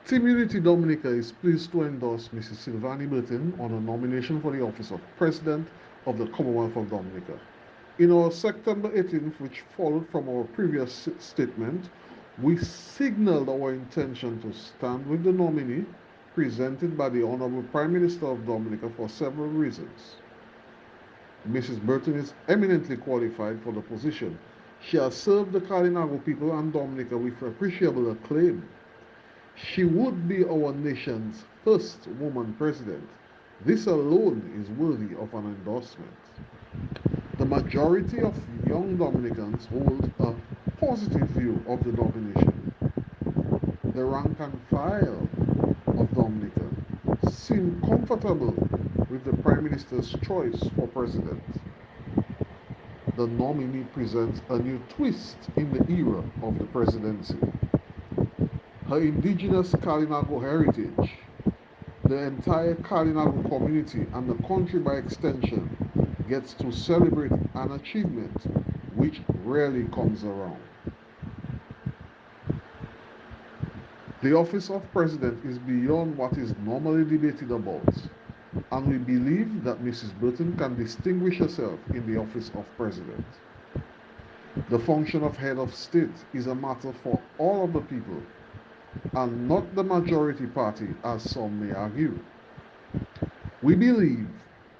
Team Unity Dominica is pleased to endorse Mrs. Sylvanie Burton on a nomination for the office of President of the Commonwealth of Dominica. In our September 18th, which followed from our previous statement, we signaled our intention to stand with the nominee presented by the Honorable Prime Minister of Dominica for several reasons. Mrs. Burton is eminently qualified for the position. She has served the Kalinago people and Dominica with appreciable acclaim. She would be our nation's first woman president. This alone is worthy of an endorsement. The majority of young Dominicans hold a positive view of the nomination. The rank and file of Dominica seem comfortable with the Prime Minister's choice for president. The nominee presents a new twist in the era of the presidency. Her indigenous Kalinago heritage, the entire Kalinago community and the country by extension gets to celebrate an achievement which rarely comes around. The office of president is beyond what is normally debated about, and we believe that Mrs. Burton can distinguish herself in the office of president. The function of head of state is a matter for all of the people and not the majority party as some may argue. We believe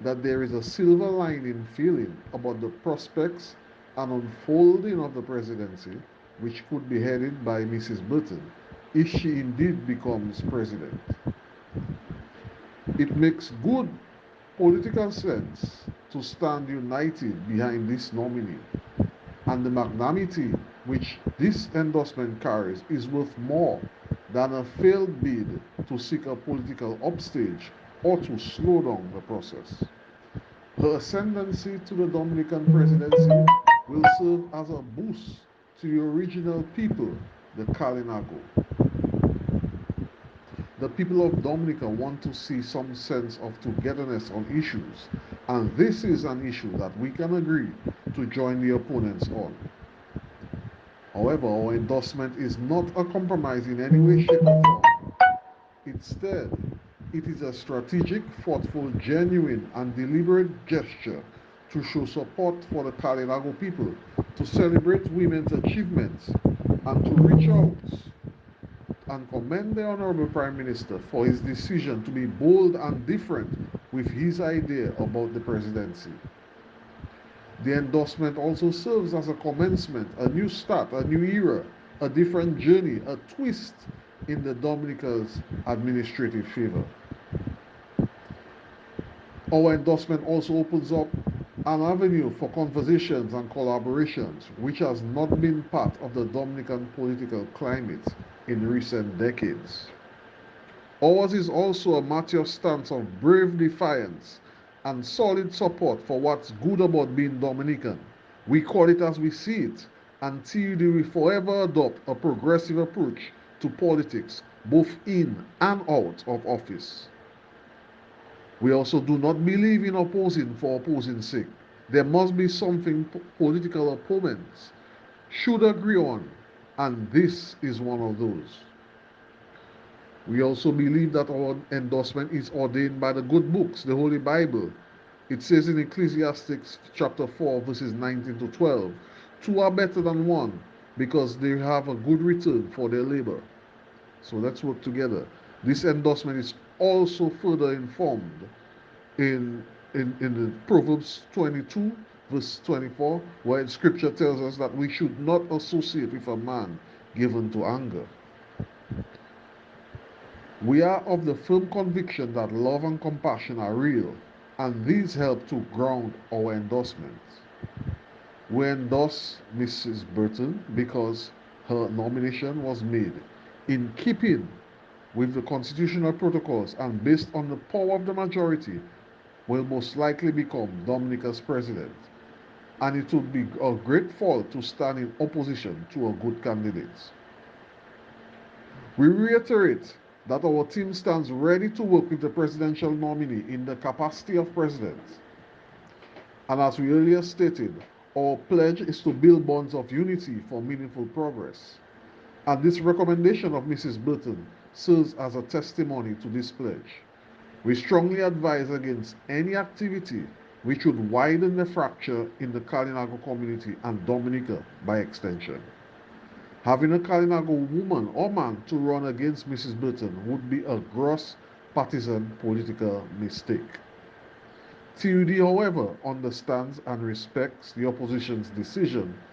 that there is a silver lining feeling about the prospects and unfolding of the presidency, which could be headed by Mrs. Burton if she indeed becomes president. It makes good political sense to stand united behind this nominee, and the magnanimity which this endorsement carries is worth more than a failed bid to seek a political upstage or to slow down the process. Her ascendancy to the Dominican presidency will serve as a boost to the original people, the Kalinago. The people of Dominica want to see some sense of togetherness on issues, and this is an issue that we can agree to join the opponents on. However, our endorsement is not a compromise in any way, shape, or form. Instead, it is a strategic, thoughtful, genuine, and deliberate gesture to show support for the Kalinago people, to celebrate women's achievements, and to reach out and commend the Honorable Prime Minister for his decision to be bold and different with his idea about the presidency. The endorsement also serves as a commencement, a new start, a new era, a different journey, a twist in the Dominica's administrative favor. Our endorsement also opens up an avenue for conversations and collaborations which has not been part of the Dominican political climate in recent decades. Ours is also a mature stance of brave defiance and solid support for what's good about being Dominican. We call it as we see it, and TUD will forever adopt a progressive approach to politics, both in and out of office. We also do not believe in opposing for opposing's sake. There must be something political opponents should agree on, and this is one of those. We also believe that our endorsement is ordained by the good books, the Holy Bible. It says in Ecclesiastes chapter 4, verses 19 to 12, two are better than one because they have a good return for their labor. So let's work together. This endorsement is also further informed in, in the Proverbs 22, verse 24, where scripture tells us that we should not associate with a man given to anger. We are of the firm conviction that love and compassion are real, and these help to ground our endorsements. We endorse Mrs. Burton because her nomination was made in keeping with the constitutional protocols and based on the power of the majority, will most likely become Dominica's president. And it would be a great fault to stand in opposition to a good candidate. We reiterate that our team stands ready to work with the presidential nominee in the capacity of president. And as we earlier stated, our pledge is to build bonds of unity for meaningful progress. And this recommendation of Mrs. Burton serves as a testimony to this pledge. We strongly advise against any activity which would widen the fracture in the Kalinago community and Dominica by extension. Having a Kalinago woman or man to run against Mrs. Burton would be a gross partisan political mistake. TUD, however, understands and respects the opposition's decision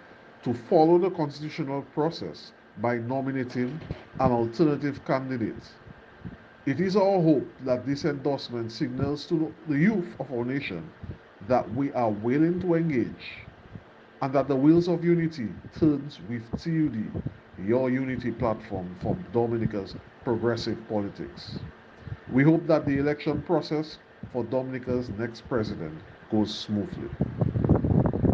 to follow the constitutional process by nominating an alternative candidate. It is our hope that this endorsement signals to the youth of our nation that we are willing to engage and that the wheels of unity turns with TUD, your unity platform for Dominica's progressive politics. We hope that the election process for Dominica's next president goes smoothly.